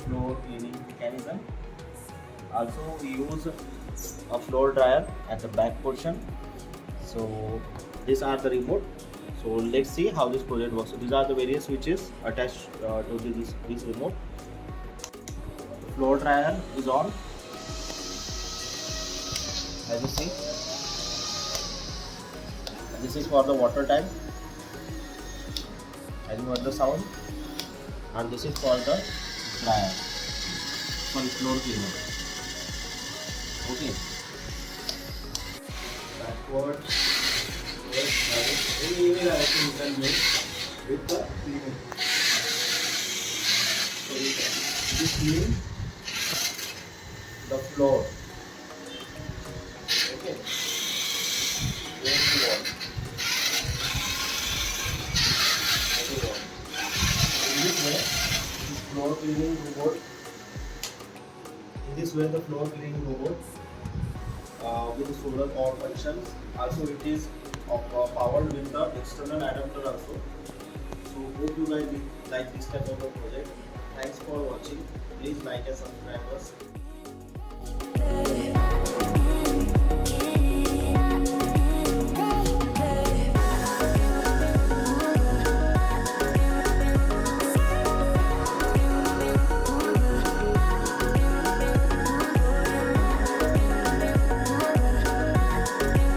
floor cleaning mechanism. Also we use a floor dryer at the back portion. So these are the remote. So let's see how this project works. So these are the various switches attached to this remote. Floor dryer is on, as you see. This is for the water tank, as you heard the sound, and this is for the dryer, for floor cleaner. Okay. Backward, any direction you can make with the cleaner. So you can clean the floor. Okay. In this way, floor cleaning robot. In this way, the floor cleaning robot with solar power functions. Also, it is powered with the external adapter also. So, hope you guys like this type of a project. Thanks for watching. Please like and subscribe us.